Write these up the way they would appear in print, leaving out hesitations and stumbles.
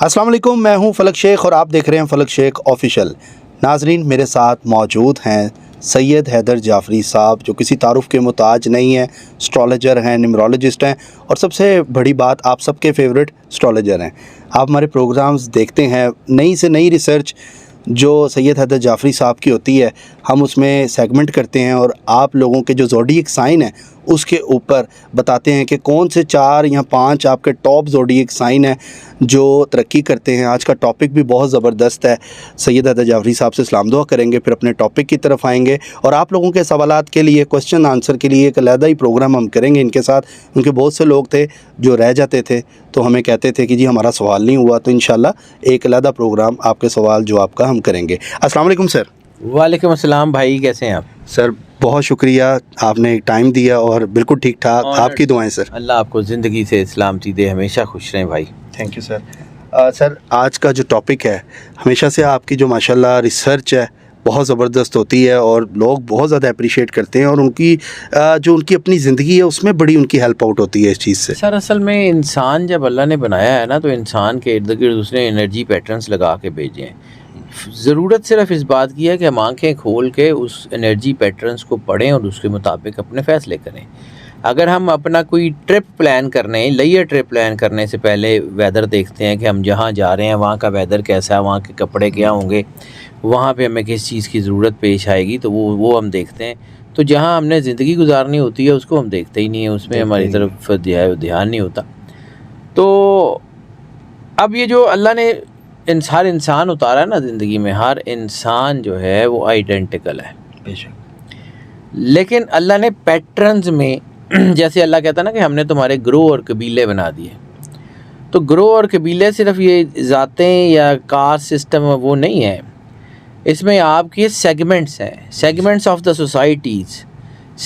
السلام علیکم، میں ہوں فلک شیخ اور آپ دیکھ رہے ہیں فلک شیخ آفیشیل۔ ناظرین، میرے ساتھ موجود ہیں سید حیدر جعفری صاحب، جو کسی تعارف کے محتاج نہیں ہیں، اسٹرالوجر ہیں، نیمرولوجسٹ ہیں، اور سب سے بڑی بات آپ سب کے فیورٹ اسٹرالوجر ہیں۔ آپ ہمارے پروگرامز دیکھتے ہیں، نئی سے نئی ریسرچ جو سید حیدر جعفری صاحب کی ہوتی ہے ہم اس میں سیگمنٹ کرتے ہیں، اور آپ لوگوں کے جو زوڈیک سائن ہیں اس کے اوپر بتاتے ہیں کہ کون سے 4 یا 5 آپ کے ٹاپ زوڈیک سائن ہیں جو ترقی کرتے ہیں۔ آج کا ٹاپک بھی بہت زبردست ہے۔ سید حیدر جعفری صاحب سے سلام دعا کریں گے، پھر اپنے ٹاپک کی طرف آئیں گے، اور آپ لوگوں کے سوالات کے لیے کوسچن آنسر کے لیے ایک علیحدہ ہی پروگرام ہم کریں گے ان کے ساتھ، کیونکہ بہت سے لوگ تھے جو رہ جاتے تھے تو ہمیں کہتے تھے کہ جی ہمارا سوال نہیں ہوا، تو انشاءاللہ ایک علیحدہ پروگرام آپ کے سوال جواب کا ہم کریں گے۔ السلام علیکم سر۔ وعلیکم السلام بھائی، کیسے ہیں آپ؟ سر بہت شکریہ، آپ نے ٹائم دیا اور بالکل ٹھیک ٹھاک۔ آپ کی دعائیں سر۔ اللہ آپ کو زندگی سے سلامتی دے، ہمیشہ خوش رہیں بھائی۔ Thank you sir. سر آج کا جو ٹاپک ہے، ہمیشہ سے آپ کی جو ماشاءاللہ ریسرچ ہے بہت زبردست ہوتی ہے اور لوگ بہت زیادہ اپریشیٹ کرتے ہیں، اور ان کی جو ان کی اپنی زندگی ہے اس میں بڑی ان کی ہیلپ آؤٹ ہوتی ہے اس چیز سے۔ سر اصل میں انسان جب اللہ نے بنایا ہے نا، تو انسان کے ارد گرد اس نے انرجی پیٹرنس لگا کے بھیجے ہیں۔ ضرورت صرف اس بات کی ہے کہ ہم آنکھیں کھول کے اس انرجی پیٹرنس کو پڑھیں اور اس کے مطابق اپنے فیصلے کریں۔ اگر ہم اپنا کوئی ٹرپ پلان کرنے، لیہ ٹرپ پلان کرنے سے پہلے ویدر دیکھتے ہیں کہ ہم جہاں جا رہے ہیں وہاں کا ویدر کیسا ہے، وہاں کے کپڑے کیا ہوں گے، وہاں پہ ہمیں کس چیز کی ضرورت پیش آئے گی، تو وہ ہم دیکھتے ہیں۔ تو جہاں ہم نے زندگی گزارنی ہوتی ہے اس کو ہم دیکھتے ہی نہیں ہیں، اس میں ہماری طرف دھیان نہیں ہوتا۔ تو اب یہ جو اللہ نے ہر انسان اتارا ہے نا زندگی میں، ہر انسان جو ہے وہ آئیڈینٹیکل ہے، بے شک، لیکن اللہ نے پیٹرنز میں جیسے اللہ کہتا ہے نا کہ ہم نے تمہارے گروہ اور قبیلے بنا دیے، تو گروہ اور قبیلے صرف یہ ذاتیں یا کاسٹ سسٹم وہ نہیں ہے، اس میں آپ کے سیگمنٹس ہیں، segments of the societies,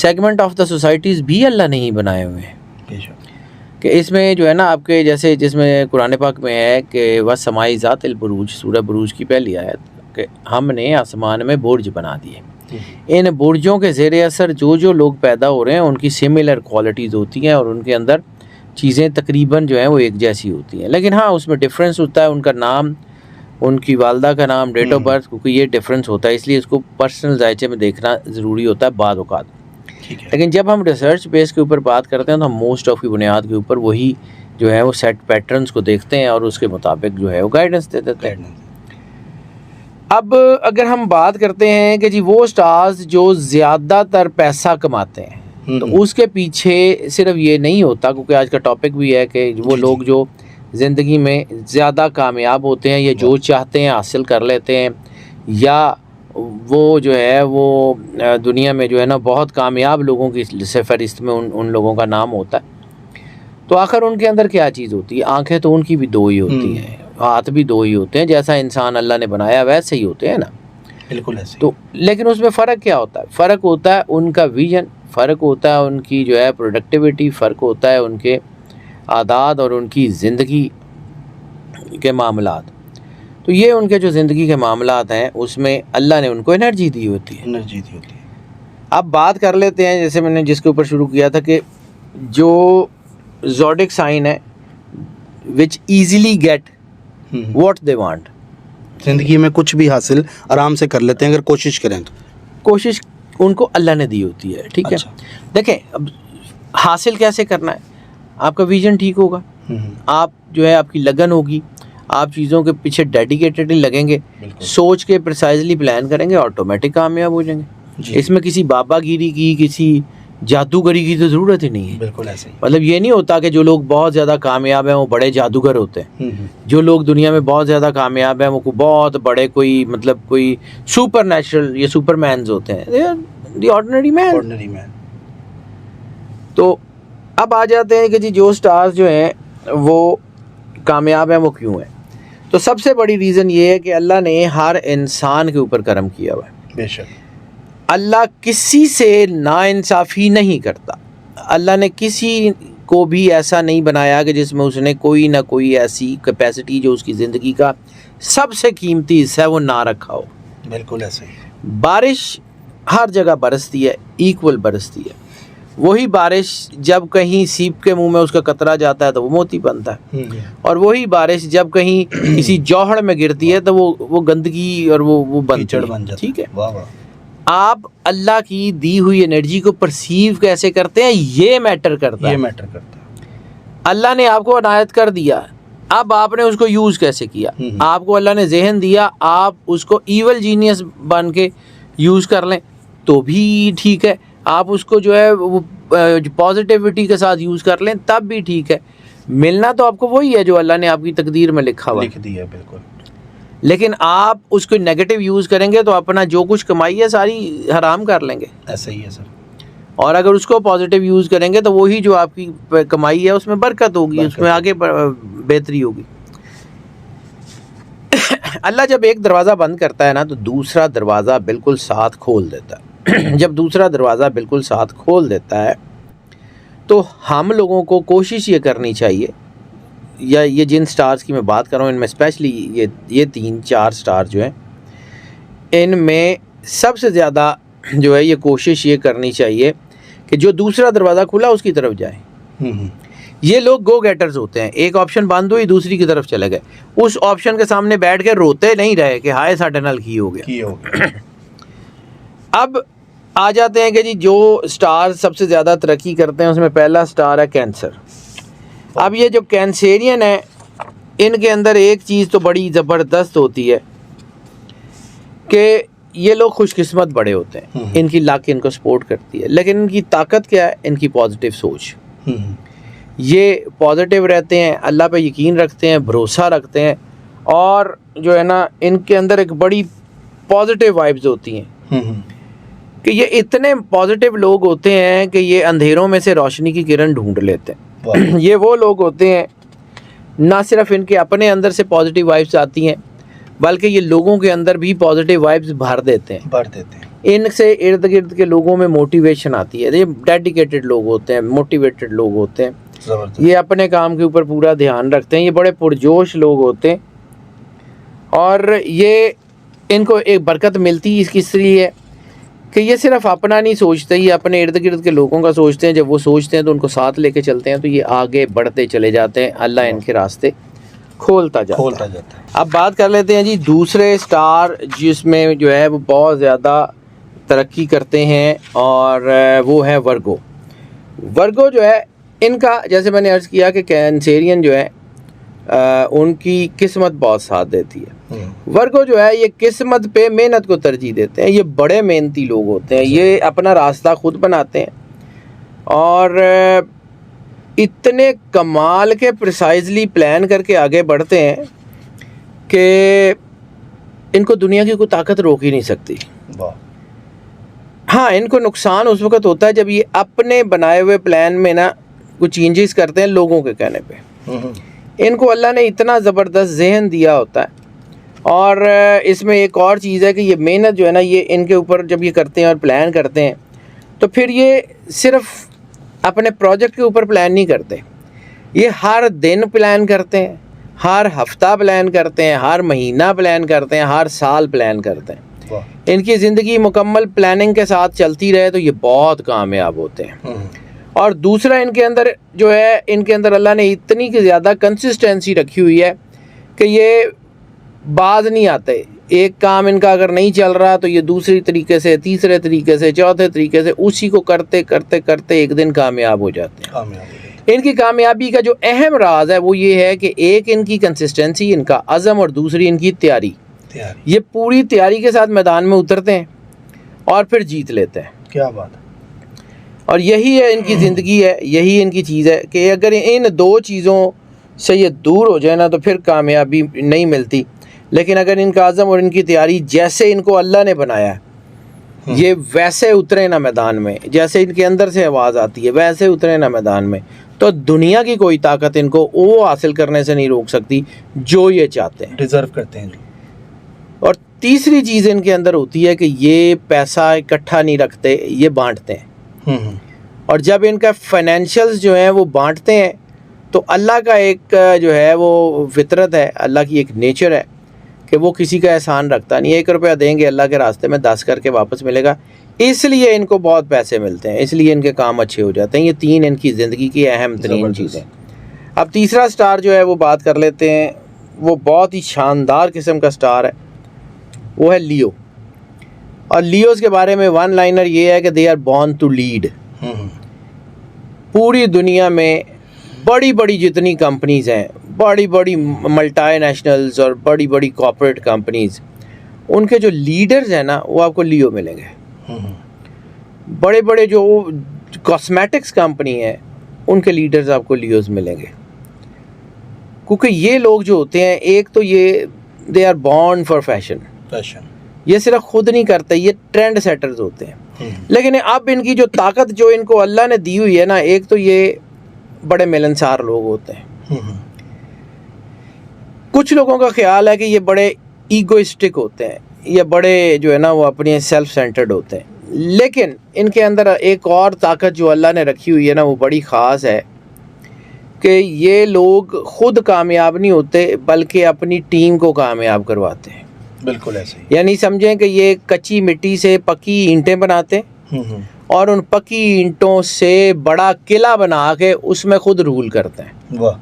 segment of the societies بھی اللہ نے ہی بنائے ہوئے ہیں۔ بے شک، کہ اس میں جو ہے نا آپ کے جیسے جس میں قرآن پاک میں ہے کہ وَالسَّمَاءِ ذَاتِ الْبُرُوجِ، سورہ بروج کی پہلی آیت، کہ ہم نے آسمان میں برج بنا دیے۔ ان برجوں کے زیر اثر جو لوگ پیدا ہو رہے ہیں ان کی سملر کوالٹیز ہوتی ہیں، اور ان کے اندر چیزیں تقریباً جو ہیں وہ ایک جیسی ہوتی ہیں، لیکن ہاں اس میں ڈفرینس ہوتا ہے، ان کا نام، ان کی والدہ کا نام، ڈیٹ آف برتھ، کیونکہ یہ ڈفرینس ہوتا ہے، اس لیے اس کو پرسنل ذائچے میں دیکھنا ضروری ہوتا ہے بعض اوقات۔ لیکن جب ہم ریسرچ بیس کے اوپر بات کرتے ہیں تو ہم موسٹ آف کی بنیاد کے اوپر وہی جو ہے وہ سیٹ پیٹرنز کو دیکھتے ہیں اور اس کے مطابق جو ہے وہ گائیڈنس دے دیتے ہیں۔ اب اگر ہم بات کرتے ہیں کہ جی وہ سٹارز جو زیادہ تر پیسہ کماتے ہیں، تو اس کے پیچھے صرف یہ نہیں ہوتا، کیونکہ آج کا ٹاپک بھی ہے کہ وہ لوگ جو زندگی میں زیادہ کامیاب ہوتے ہیں یا جو چاہتے ہیں حاصل کر لیتے ہیں، یا وہ جو ہے وہ دنیا میں جو ہے نا بہت کامیاب لوگوں کی فہرست میں ان لوگوں کا نام ہوتا ہے، تو آخر ان کے اندر کیا چیز ہوتی ہے؟ آنکھیں تو ان کی بھی 2 ہی ہوتی ہیں، ہاتھ بھی 2 ہی ہوتے ہیں، جیسا انسان اللہ نے بنایا ویسے ہی ہوتے ہیں نا، بالکل ایسے۔ تو لیکن اس میں فرق کیا ہوتا ہے؟ فرق ہوتا ہے ان کا ویژن، فرق ہوتا ہے ان کی جو ہے پروڈکٹیوٹی، فرق ہوتا ہے ان کے عادات اور ان کی زندگی کے معاملات۔ تو یہ ان کے جو زندگی کے معاملات ہیں اس میں اللہ نے ان کو انرجی دی ہوتی ہے۔ اب بات کر لیتے ہیں، جیسے میں نے جس کے اوپر شروع کیا تھا، کہ جو زوڈک سائن ہے which easily get what they want، زندگی میں کچھ بھی حاصل آرام سے کر لیتے ہیں اگر کوشش کریں تو۔ کوشش ان کو اللہ نے دی ہوتی ہے، ٹھیک ہے۔ دیکھیں اب حاصل کیسے کرنا ہے؟ آپ کا ویژن ٹھیک ہوگا، آپ جو ہے آپ کی لگن ہوگی، آپ چیزوں کے پیچھے ڈیڈیکیٹڈلی لگیں گے، سوچ کے پریسائزلی پلان کریں گے، آٹومیٹک کامیاب ہو جائیں گے۔ اس میں کسی بابا گیری کی، کسی جادوگری کی تو ضرورت ہی نہیں ہے۔ بالکل ایسے ہی۔ مطلب یہ نہیں ہوتا کہ جو لوگ بہت زیادہ کامیاب ہیں وہ بڑے جادوگر ہوتے ہیں، جو لوگ دنیا میں بہت زیادہ کامیاب ہیں وہ بہت بڑے کوئی مطلب کوئی سپر نیچرل یا سپر مینز ہوتے ہیں، دی آرڈنری مین۔ تو اب آ جاتے ہیں کہ جی جو سٹارز جو ہیں وہ کامیاب ہیں وہ کیوں ہیں؟ تو سب سے بڑی ریزن یہ ہے کہ اللہ نے ہر انسان کے اوپر کرم کیا ہوا ہے۔ بے شک، اللہ کسی سے ناانصافی نہیں کرتا، اللہ نے کسی کو بھی ایسا نہیں بنایا کہ جس میں اس نے کوئی نہ کوئی ایسی کیپیسٹی جو اس کی زندگی کا سب سے قیمتی حصہ ہے وہ نہ رکھا ہو۔ بالکل ایسے ہی۔ بارش ہر جگہ برستی ہے، ایکول برستی ہے، وہی بارش جب کہیں سیپ کے منہ میں اس کا قطرہ جاتا ہے تو وہ موتی بنتا ہے، اور وہی بارش جب کہیں کسی جوہڑ میں گرتی ہے تو وہ گندگی اور وہ بنتی ہے. ٹھیک ہے، آپ اللہ کی دی ہوئی انرجی کو پرسیو کیسے کرتے ہیں یہ میٹر کرتا ہے. اللہ نے آپ کو عنایت کر دیا، اب آپ نے اس کو یوز کیسے کیا. آپ کو اللہ نے ذہن دیا، آپ اس کو ایول جینیس بن کے یوز کر لیں تو بھی ٹھیک ہے، آپ اس کو جو ہے وہ پازیٹیوٹی کے ساتھ یوز کر لیں تب بھی ٹھیک ہے. ملنا تو آپ کو وہی ہے جو اللہ نے آپ کی تقدیر میں لکھا ہوا لکھ دیا. بالکل. لیکن آپ اس کو نیگیٹو یوز کریں گے تو اپنا جو کچھ کمائی ہے ساری حرام کر لیں گے. ایسا ہی ہے سر. اور اگر اس کو پازیٹیو یوز کریں گے تو وہی جو آپ کی کمائی ہے اس میں برکت ہوگی، اس میں آگے بہتری ہوگی. اللہ جب ایک دروازہ بند کرتا ہے نا تو دوسرا دروازہ بالکل ساتھ کھول دیتا ہے. جب دوسرا دروازہ بالکل ساتھ کھول دیتا ہے تو ہم لوگوں کو کوشش یہ کرنی چاہیے، یا یہ جن سٹارز کی میں بات کر رہا ہوں ان میں اسپیشلی یہ 3-4 سٹار جو ہیں، ان میں سب سے زیادہ جو ہے یہ کوشش یہ کرنی چاہیے کہ جو دوسرا دروازہ کھلا اس کی طرف جائیں. یہ لوگ گو گیٹرز ہوتے ہیں، ایک آپشن بند ہوئی دوسری کی طرف چلے گئے، اس آپشن کے سامنے بیٹھ کے روتے نہیں رہے کہ ہائے ساڈے نال کی ہو گیا. اب آ جاتے ہیں کہ جی جو سٹار سب سے زیادہ ترقی کرتے ہیں اس میں پہلا سٹار ہے کینسر. اب یہ جو کینسیرین ہے ان کے اندر ایک چیز تو بڑی زبردست ہوتی ہے کہ یہ لوگ خوش قسمت بڑے ہوتے ہیں، ان کی لاک ان کو سپورٹ کرتی ہے، لیکن ان کی طاقت کیا ہے؟ ان کی پازیٹیو سوچ. یہ پازیٹیو رہتے ہیں، اللہ پہ یقین رکھتے ہیں، بھروسہ رکھتے ہیں، اور جو ہے نا ان کے اندر ایک بڑی پازیٹیو وائبز ہوتی ہیں کہ یہ اتنے پازیٹیو لوگ ہوتے ہیں کہ یہ اندھیروں میں سے روشنی کی کرن ڈھونڈ لیتے ہیں. یہ وہ لوگ ہوتے ہیں نہ صرف ان کے اپنے اندر سے پازیٹیو وائبز آتی ہیں بلکہ یہ لوگوں کے اندر بھی پازیٹیو وائبز بھر دیتے ہیں. ان سے ارد گرد کے لوگوں میں موٹیویشن آتی ہے. یہ ڈیڈیکیٹڈ لوگ ہوتے ہیں، موٹیویٹڈ لوگ ہوتے ہیں، یہ اپنے کام کے اوپر پورا دھیان رکھتے ہیں، یہ بڑے پرجوش لوگ ہوتے ہیں. اور یہ ان کو ایک برکت ملتی اس لیے ہے کہ یہ صرف اپنا نہیں سوچتے، یہ اپنے ارد گرد کے لوگوں کا سوچتے ہیں. جب وہ سوچتے ہیں تو ان کو ساتھ لے کے چلتے ہیں تو یہ آگے بڑھتے چلے جاتے ہیں، اللہ ان کے راستے کھولتا جاتا ہے. اب بات کر لیتے ہیں جی دوسرے سٹار جس میں جو ہے وہ بہت زیادہ ترقی کرتے ہیں، اور وہ ہے ورگو. ورگو جو ہے ان کا جیسے میں نے عرض کیا کہ کینسیرین جو ہے ان کی قسمت بہت ساتھ دیتی ہے. ورگو جو ہے یہ قسمت پہ محنت کو ترجیح دیتے ہیں، یہ بڑے محنتی لوگ ہوتے ہیں، یہ اپنا راستہ خود بناتے ہیں اور اتنے کمال کے پریسائزلی پلان کر کے آگے بڑھتے ہیں کہ ان کو دنیا کی کوئی طاقت روک ہی نہیں سکتی. ہاں ان کو نقصان اس وقت ہوتا ہے جب یہ اپنے بنائے ہوئے پلان میں نا کچھ چینجز کرتے ہیں لوگوں کے کہنے پہ. ان کو اللہ نے اتنا زبردست ذہن دیا ہوتا ہے. اور اس میں ایک اور چیز ہے کہ یہ محنت جو ہے نا یہ ان کے اوپر جب یہ کرتے ہیں اور پلان کرتے ہیں تو پھر یہ صرف اپنے پروجیکٹ کے اوپر پلان نہیں کرتے، یہ ہر دن پلان کرتے ہیں، ہر ہفتہ پلان کرتے ہیں، ہر مہینہ پلان کرتے ہیں، ہر سال پلان کرتے ہیں. ان کی زندگی مکمل پلاننگ کے ساتھ چلتی رہے تو یہ بہت کامیاب ہوتے ہیں. اور دوسرا ان کے اندر جو ہے ان کے اندر اللہ نے اتنی کہ زیادہ کنسسٹنسی رکھی ہوئی ہے کہ یہ باز نہیں آتے. ایک کام ان کا اگر نہیں چل رہا تو یہ دوسری طریقے سے، تیسرے طریقے سے، چوتھے طریقے سے اسی کو کرتے کرتے کرتے ایک دن کامیاب ہو جاتے ہیں. ان کی کامیابی کا جو اہم راز ہے وہ یہ ہے کہ ایک ان کی کنسسٹنسی، ان کا عزم، اور دوسری ان کی تیاری. یہ پوری تیاری کے ساتھ میدان میں اترتے ہیں اور پھر جیت لیتے ہیں. کیا بات ہے. اور یہی ہے ان کی زندگی ہے، یہی ان کی چیز ہے کہ اگر ان دو چیزوں سے یہ دور ہو جائے نا تو پھر کامیابی نہیں ملتی. لیکن اگر ان کا عزم اور ان کی تیاری جیسے ان کو اللہ نے بنایا ہے یہ ویسے اترے نا میدان میں، جیسے ان کے اندر سے آواز آتی ہے ویسے اترے نا میدان میں، تو دنیا کی کوئی طاقت ان کو وہ حاصل کرنے سے نہیں روک سکتی جو یہ چاہتے ہیں، ڈیزرو کرتے ہیں. اور تیسری چیز ان کے اندر ہوتی ہے کہ یہ پیسہ اکٹھا نہیں رکھتے، یہ بانٹتے ہیں. اور جب ان کا فائنینشیلز جو ہیں وہ بانٹتے ہیں تو اللہ کا ایک جو ہے وہ فطرت ہے، اللہ کی ایک نیچر ہے کہ وہ کسی کا احسان رکھتا نہیں. 1 روپیہ دیں گے اللہ کے راستے میں 10 کر کے واپس ملے گا. اس لیے ان کو بہت پیسے ملتے ہیں, اس لیے ان کے کام اچھے ہو جاتے ہیں. یہ 3 ان کی زندگی کی اہم ترین چیزیں. اب تیسرا سٹار جو ہے وہ بات کر لیتے ہیں, وہ بہت ہی شاندار قسم کا سٹار ہے, وہ ہے لیو. اور لیوز کے بارے میں ون لائنر یہ ہے کہ they are born to lead. پوری دنیا میں بڑی بڑی جتنی کمپنیز ہیں, بڑی بڑی ملٹی نیشنلز اور بڑی بڑی کارپوریٹ کمپنیز, ان کے جو لیڈرز ہیں نا وہ آپ کو لیو ملیں گے. بڑے بڑے جو کاسمیٹکس کمپنی ہیں ان کے لیڈرز آپ کو لیوز ملیں گے, کیونکہ یہ لوگ جو ہوتے ہیں, ایک تو یہ they are born for fashion, یہ صرف خود نہیں کرتے, یہ ٹرینڈ سیٹرز ہوتے ہیں. لیکن اب ان کی جو طاقت جو ان کو اللہ نے دی ہوئی ہے نا, ایک تو یہ بڑے ملنسار لوگ ہوتے ہیں. کچھ لوگوں کا خیال ہے کہ یہ بڑے ایگوئسٹک ہوتے ہیں, یہ بڑے جو ہے نا وہ اپنے سیلف سینٹرڈ ہوتے ہیں. لیکن ان کے اندر ایک اور طاقت جو اللہ نے رکھی ہوئی ہے نا وہ بڑی خاص ہے, کہ یہ لوگ خود کامیاب نہیں ہوتے بلکہ اپنی ٹیم کو کامیاب کرواتے ہیں. بالکل ایسے ہی. یعنی سمجھیں کہ یہ کچی مٹی سے پکی اینٹیں بناتے ہیں اور ان پکی اینٹوں سے بڑا قلعہ بنا کے اس میں خود رول کرتے ہیں. واہ.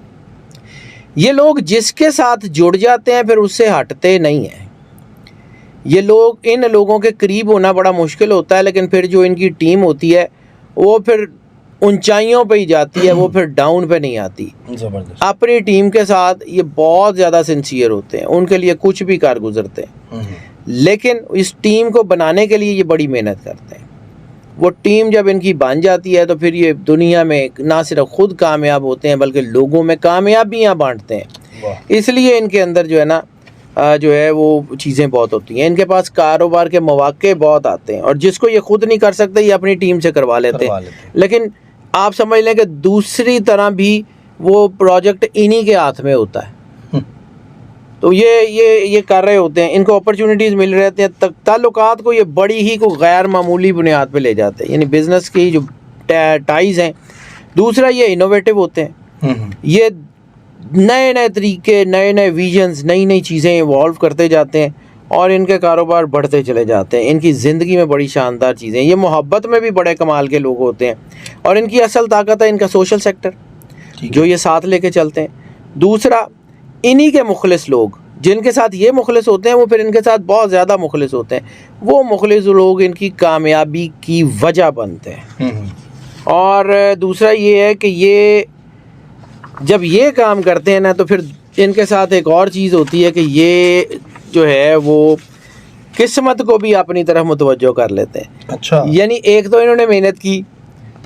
یہ لوگ جس کے ساتھ جڑ جاتے ہیں پھر اس سے ہٹتے نہیں ہیں. یہ لوگ, ان لوگوں کے قریب ہونا بڑا مشکل ہوتا ہے, لیکن پھر جو ان کی ٹیم ہوتی ہے وہ پھر اونچائیوں پہ ہی جاتی ہے, وہ پھر ڈاؤن پہ نہیں آتی. زبردست. اپنی ٹیم کے ساتھ یہ بہت زیادہ سنسیئر ہوتے ہیں, ان کے لیے کچھ بھی کار گزرتے ہیں. لیکن اس ٹیم کو بنانے کے لیے یہ بڑی محنت کرتے ہیں. وہ ٹیم جب ان کی بن جاتی ہے تو پھر یہ دنیا میں نہ صرف خود کامیاب ہوتے ہیں بلکہ لوگوں میں کامیابیاں بانٹتے ہیں. اس لیے ان کے اندر جو ہے نا جو ہے وہ چیزیں بہت ہوتی ہیں. ان کے پاس کاروبار کے مواقع بہت آتے ہیں, اور جس کو یہ خود نہیں کر سکتے یہ اپنی ٹیم سے کروا لیتے ہیں. لیکن آپ سمجھ لیں کہ دوسری طرح بھی وہ پروجیکٹ انہی کے ہاتھ میں ہوتا ہے, تو یہ کر رہے ہوتے ہیں. ان کو اپرچونیٹیز مل رہتے ہیں, تعلقات کو یہ بڑی ہی کو غیر معمولی بنیاد پہ لے جاتے ہیں, یعنی بزنس کی جو ٹائز ہیں. دوسرا یہ انوویٹو ہوتے ہیں, یہ نئے نئے طریقے, نئے نئے ویژنز, نئی چیزیں ایوالو کرتے جاتے ہیں اور ان کے کاروبار بڑھتے چلے جاتے ہیں. ان کی زندگی میں بڑی شاندار چیزیں. یہ محبت میں بھی بڑے کمال کے لوگ ہوتے ہیں, اور ان کی اصل طاقت ہے ان کا سوشل سیکٹر جو یہ ساتھ لے کے چلتے ہیں. دوسرا انہی کے مخلص لوگ, جن کے ساتھ یہ مخلص ہوتے ہیں وہ پھر ان کے ساتھ بہت زیادہ مخلص ہوتے ہیں. وہ مخلص لوگ ان کی کامیابی کی وجہ بنتے ہیں. اور دوسرا یہ ہے کہ یہ جب یہ کام کرتے ہیں نا تو پھر ان کے ساتھ ایک اور چیز ہوتی ہے کہ یہ جو ہے وہ قسمت کو بھی اپنی طرف متوجہ کر لیتے ہیں. اچھا. یعنی ایک تو انہوں نے محنت کی,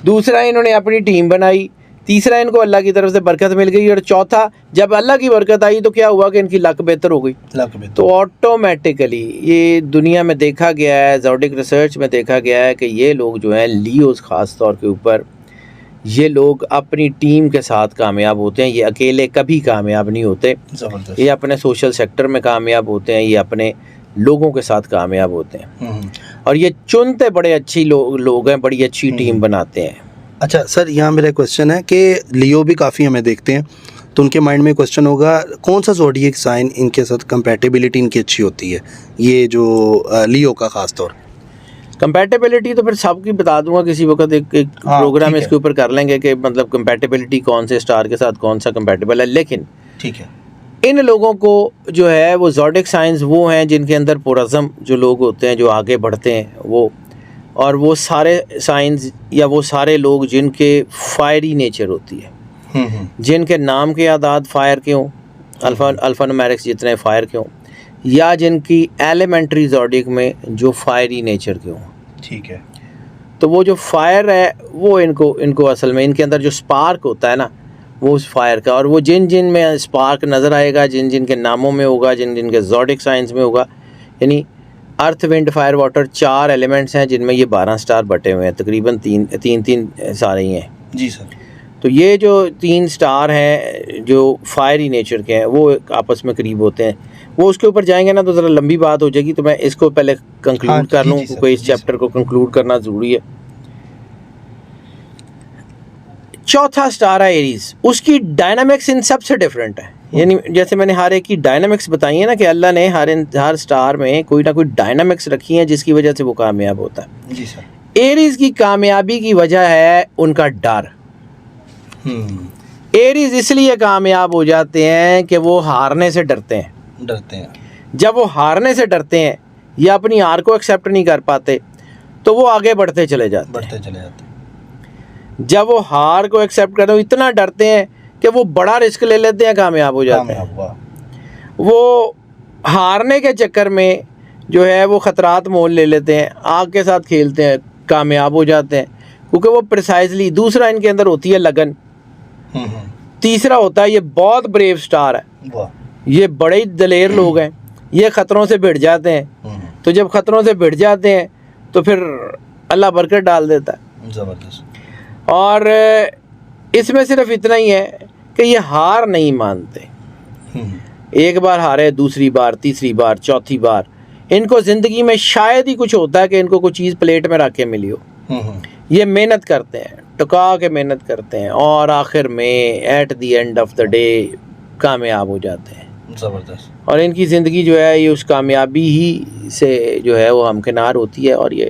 دوسرا انہوں نے اپنی ٹیم بنائی, تیسرا ان کو اللہ کی طرف سے برکت مل گئی, اور چوتھا جب اللہ کی برکت آئی تو کیا ہوا کہ ان کی لک بہتر ہو گئی. تو آٹومیٹیکلی یہ دنیا میں دیکھا گیا ہے, زوڈک ریسرچ میں دیکھا گیا ہے کہ یہ لوگ جو ہیں لیوز خاص طور کے اوپر, یہ لوگ اپنی ٹیم کے ساتھ کامیاب ہوتے ہیں. یہ اکیلے کبھی کامیاب نہیں ہوتے. یہ اپنے سوشل سیکٹر میں کامیاب ہوتے ہیں, یہ اپنے لوگوں کے ساتھ کامیاب ہوتے ہیں, اور یہ چنتے بڑے اچھی لوگ ہیں, بڑی اچھی ٹیم بناتے ہیں. اچھا سر, یہاں میرا کوشچن ہے کہ لیو بھی کافی ہمیں دیکھتے ہیں, تو ان کے مائنڈ میں کوشچن ہوگا کون سا زوڈیک سائن ان کے ساتھ کمپیٹیبلٹی ان کی اچھی ہوتی ہے, یہ جو لیو کا خاص طور. کمپیٹیبلٹی تو پھر سب کی بتا دوں گا کسی وقت, ایک پروگرام اس کے اوپر کر لیں گے کہ مطلب کمپیٹیبلٹی کون سے اسٹار کے ساتھ کون سا کمپیٹیبل ہے. لیکن ٹھیک ہے, ان لوگوں کو جو ہے وہ زوڈک سائنس وہ ہیں جن کے اندر پورزم جو لوگ ہوتے ہیں, جو آگے بڑھتے ہیں وہ, اور وہ سارے سائنس یا وہ سارے لوگ جن کے فائری نیچر ہوتی ہے, جن کے نام کے اعداد فائر کے ہوں, الفا نومیرکس جتنے فائر کے ہوں, یا جن کی ایلیمنٹری زوڈک میں جو فائری نیچر کے ہوں. ٹھیک ہے. تو وہ جو فائر ہے وہ ان کو اصل میں ان کے اندر جو سپارک ہوتا ہے نا وہ اس فائر کا, اور وہ جن میں سپارک نظر آئے گا, جن کے ناموں میں ہوگا, جن کے زوڈک سائنس میں ہوگا, یعنی ارتھ, ونڈ, فائر, واٹر, 4 ایلیمنٹس ہیں جن میں یہ 12 سٹار بٹے ہوئے ہیں, تقریباً تین سارے ہی ہیں. جی سر. تو یہ جو 3 سٹار ہیں جو فائری نیچر کے ہیں وہ آپس میں قریب ہوتے ہیں. وہ اس کے اوپر جائیں گے نا تو ذرا لمبی بات ہو جائے گی, تو میں اس کو پہلے کنکلوڈ کر لوں, کیونکہ اس چیپٹر کو کنکلوڈ کرنا ضروری ہے. چوتھا سٹار ہے ایریز. اس کی ڈائنامکس ان سب سے ڈفرینٹ ہے. یعنی جیسے میں نے ہر ایک کی ڈائنامکس بتائی ہے نا کہ اللہ نے ہر سٹار میں کوئی نہ کوئی ڈائنامکس رکھی ہیں جس کی وجہ سے وہ کامیاب ہوتا ہے. جی سر. ایریز کی کامیابی کی وجہ ہے ان کا ڈر. ایریز اس لیے کامیاب ہو جاتے ہیں کہ وہ ہارنے سے ڈرتے ہیں. جب وہ ہارنے سے ڈرتے ہیں یا اپنی ہار کو ایکسیپٹ نہیں کر پاتے تو وہ آگے بڑھتے چلے جاتے ہیں. جب وہ ہار کو ایکسیپٹ کرتے ہیں اتنا ڈرتے ہیں کہ وہ بڑا رسک لے لیتے ہیں, کامیاب ہو جاتے ہیں. وہ ہارنے کے چکر میں جو ہے وہ خطرات مول لے لیتے ہیں, آگ کے ساتھ کھیلتے ہیں, کامیاب ہو جاتے ہیں کیونکہ وہ پریسائزلی. دوسرا ان کے اندر ہوتی ہے لگن. تیسرا ہوتا ہے یہ بہت بریو سٹار ہے, یہ بڑے دلیر لوگ ہیں, یہ خطروں سے بھڑ جاتے ہیں. تو جب خطروں سے بھڑ جاتے ہیں تو پھر اللہ برکت ڈال دیتا ہے. زبردست. اور اس میں صرف اتنا ہی ہے کہ یہ ہار نہیں مانتے. ایک بار ہارے, دوسری بار, تیسری بار, چوتھی بار, ان کو زندگی میں شاید ہی کچھ ہوتا ہے کہ ان کو کوئی چیز پلیٹ میں رکھ کے ملی ہو. یہ محنت کرتے ہیں, ٹکا کے محنت کرتے ہیں, اور آخر میں at the end of the day کامیاب ہو جاتے ہیں. زبردست. اور ان کی زندگی جو ہے یہ اس کامیابی ہی سے جو ہے وہ ہمکنار ہوتی ہے اور یہ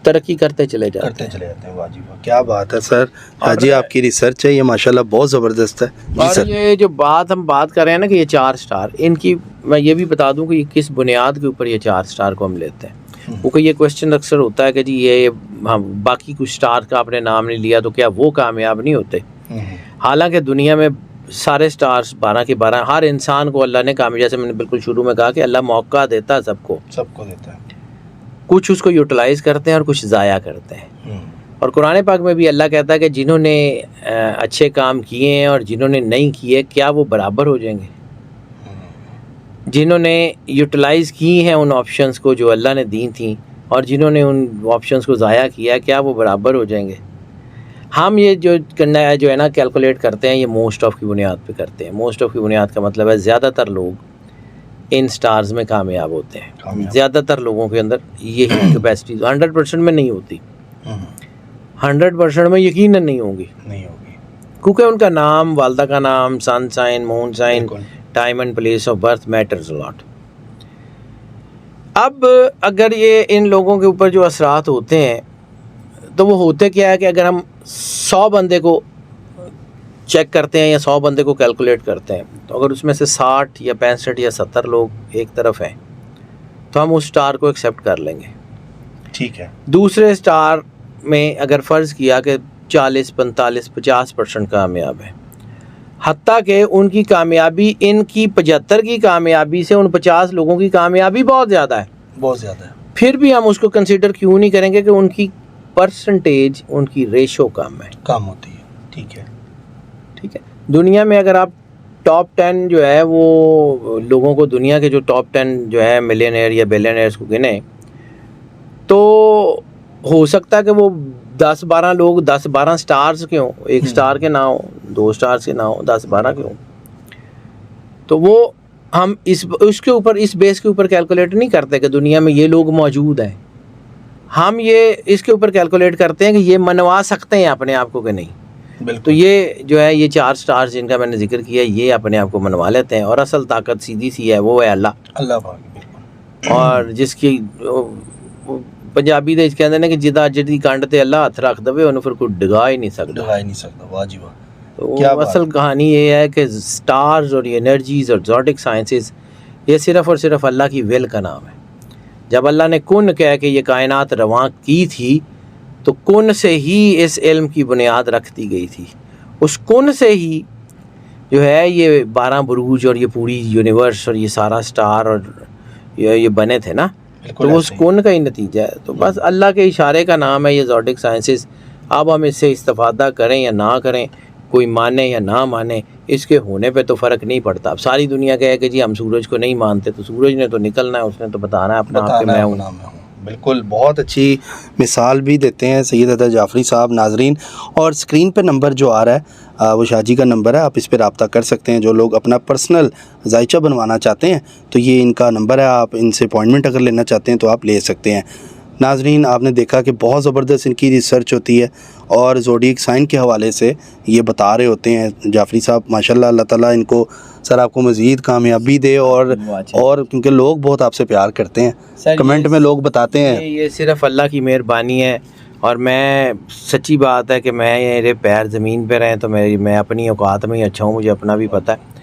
ترقی کرتے چلے جاتے ہیں. واہ جی واہ, کیا بات ہے سر. حاجی آپ کی ریسرچ ہے یہ ماشاءاللہ بہت زبردست ہے. اور یہ جو ہم بات کر رہے ہیں نا کہ یہ 4 سٹار, ان کی میں یہ بھی بتا دوں کہ یہ کس بنیاد کے اوپر یہ 4 سٹار کو ہم لیتے ہیں. کیونکہ یہ کوشچن اکثر ہوتا ہے کہ جی یہ باقی کچھ سٹار کا آپ نے نام نہیں لیا تو کیا وہ کامیاب نہیں ہوتے. حالانکہ دنیا میں سارے سٹارز 12 کے 12, ہر انسان کو اللہ نے کامیاب, جیسے میں نے بالکل شروع میں کہا کہ اللہ موقع دیتا ہے سب کو دیتا ہے. کچھ اس کو یوٹیلائز کرتے ہیں اور کچھ ضائع کرتے ہیں. اور قرآن پاک میں بھی اللہ کہتا ہے کہ جنہوں نے اچھے کام کیے ہیں اور جنہوں نے نہیں کیے کیا وہ برابر ہو جائیں گے. جنہوں نے یوٹیلائز کی ہیں ان آپشنز کو جو اللہ نے دی تھیں اور جنہوں نے ان آپشنز کو ضائع کیا کیا وہ برابر ہو جائیں گے. ہم یہ جو کرنا ہے جو ہے نا کیلکولیٹ کرتے ہیں یہ موسٹ آف کی بنیاد پہ کرتے ہیں. موسٹ آف کی بنیاد کا مطلب ہے زیادہ تر لوگ ان سٹارز میں کامیاب ہوتے ہیں. زیادہ تر لوگوں کے اندر یہی کیپیسٹی 100% میں نہیں ہوتی, 100% میں یقیناً نہیں ہوگی کیونکہ ان کا نام, والدہ کا نام, sun sign, moon sign, time and place of birth matters a lot. اب اگر یہ ان لوگوں کے اوپر جو اثرات ہوتے ہیں تو وہ ہوتے کیا ہے کہ اگر ہم 100 بندے کو چیک کرتے ہیں یا 100 بندے کو کیلکولیٹ کرتے ہیں تو اگر اس میں سے 60 یا 65 یا 70 لوگ ایک طرف ہیں تو ہم اس سٹار کو ایکسیپٹ کر لیں گے. ٹھیک ہے. دوسرے سٹار میں اگر فرض کیا کہ 40, 45, 50% کامیاب ہے, حتیٰ کہ ان کی کامیابی ان کی 75 کی کامیابی سے ان 50 لوگوں کی کامیابی بہت زیادہ ہے, پھر بھی ہم اس کو کنسیڈر کیوں نہیں کریں گے کہ ان کی پرسنٹیج, ان کی ریشو کم ہوتی ہے. ٹھیک ہے. دنیا میں اگر آپ ٹاپ 10 جو ہے وہ لوگوں کو, دنیا کے جو ٹاپ 10 جو ہے ملینئر یا بلینئرز کو گنے تو ہو سکتا ہے کہ وہ 10-12 لوگ 10-12 سٹارز کے ہوں, ایک سٹار کے نہ ہوں, 2 سٹارز کے نہ ہوں, 10-12 کے ہوں. تو وہ ہم اس کے اوپر, اس بیس کے اوپر کیلکولیٹ نہیں کرتے کہ دنیا میں یہ لوگ موجود ہیں. ہم یہ اس کے اوپر کیلکولیٹ کرتے ہیں کہ یہ منوا سکتے ہیں اپنے آپ کو کہ نہیں. تو یہ جو ہے یہ 4 سٹارز جن کا میں نے ذکر کیا یہ اپنے آپ کو منوا لیتے ہیں. اور اصل طاقت سیدھی سی ہے, وہ ہے اللہ پاک. اور جس کی پنجابی دے اس کہندے نے کہ جدا جدی کنڈ تے اللہ ہاتھ رکھ دے انہوں پھر کوئی ڈگا ہی نہیں سکتا. واہ جی واہ. تو اصل کہانی یہ ہے کہ سٹارز اور یہ انرجیز اور زوڈک سائنسز یہ صرف اور صرف اللہ کی ول کا نام ہے. جب اللہ نے کن کہہ کہ یہ کائنات رواں کی تھی تو کن سے ہی اس علم کی بنیاد رکھ دی گئی تھی. اس کن سے ہی جو ہے یہ 12 بروج اور یہ پوری یونیورس اور یہ سارا سٹار اور یہ بنے تھے نا, تو وہ اس کن کا ہی نتیجہ ہے. تو بس اللہ کے اشارے کا نام ہے یہ زوڈک سائنسز. اب ہم اس سے استفادہ کریں یا نہ کریں, کوئی مانے یا نہ مانے, اس کے ہونے پہ تو فرق نہیں پڑتا. اب ساری دنیا کہے کہ جی ہم سورج کو نہیں مانتے, تو سورج نے تو نکلنا ہے, اس نے تو بتانا ہے اپنا آپ کہ میں ہوں. بالکل, بہت اچھی مثال بھی دیتے ہیں سید حیدر جعفری صاحب. ناظرین, اور اسکرین پہ نمبر جو آ رہا ہے وہ شاہ جی کا نمبر ہے, آپ اس پہ رابطہ کر سکتے ہیں. جو لوگ اپنا پرسنل ذائچہ بنوانا چاہتے ہیں تو یہ ان کا نمبر ہے, آپ ان سے اپوائنٹمنٹ اگر لینا چاہتے ہیں تو آپ لے سکتے ہیں. ناظرین, آپ نے دیکھا کہ بہت زبردست ان کی ریسرچ ہوتی ہے اور زوڈیک سائن کے حوالے سے یہ بتا رہے ہوتے ہیں جعفری صاحب. ماشاءاللہ, اللہ تعالیٰ ان کو سر آپ کو مزید کامیابی دے اور کیونکہ لوگ بہت آپ سے پیار کرتے ہیں, سر کمنٹ میں لوگ بتاتے ہیں. یہ صرف اللہ کی مہربانی ہے, اور میں سچی بات ہے کہ میرے پیر زمین پہ رہیں تو میں اپنی اوقات میں ہی اچھا ہوں, مجھے اپنا بھی پتہ ہے.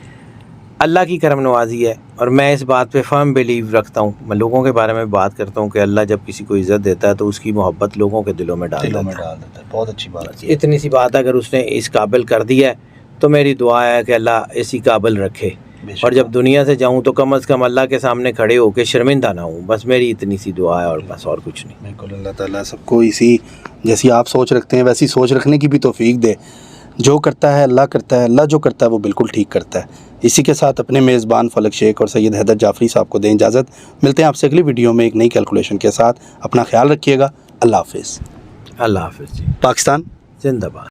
اللہ کی کرم نوازی ہے, اور میں اس بات پہ فرم بلیو رکھتا ہوں. میں لوگوں کے بارے میں بات کرتا ہوں کہ اللہ جب کسی کو عزت دیتا ہے تو اس کی محبت لوگوں کے دلوں میں ڈال دیتا ہے. بہت اچھی بات ہے. اتنی سی بات ہے, اگر اس نے اس قابل کر دیا ہے تو میری دعا ہے کہ اللہ اسی قابل رکھے, اور جب دنیا سے جاؤں تو کم از کم اللہ کے سامنے کھڑے ہو کے شرمندہ نہ ہوں. بس میری اتنی سی دعا ہے, اور بس اور کچھ نہیں. بالکل, اللہ تعالیٰ سب کو اسی جیسی آپ سوچ رکھتے ہیں ویسی سوچ رکھنے کی بھی توفیق دے. جو کرتا ہے اللہ کرتا ہے, اللہ جو کرتا ہے وہ بالکل ٹھیک کرتا ہے. اسی کے ساتھ اپنے میزبان فلک شیخ اور سید حیدر جعفری صاحب کو دیں اجازت. ملتے ہیں آپ سے اگلی ویڈیو میں ایک نئی کیلکولیشن کے ساتھ. اپنا خیال رکھیے گا. اللہ حافظ. اللہ حافظ جی. پاکستان زندہ باد.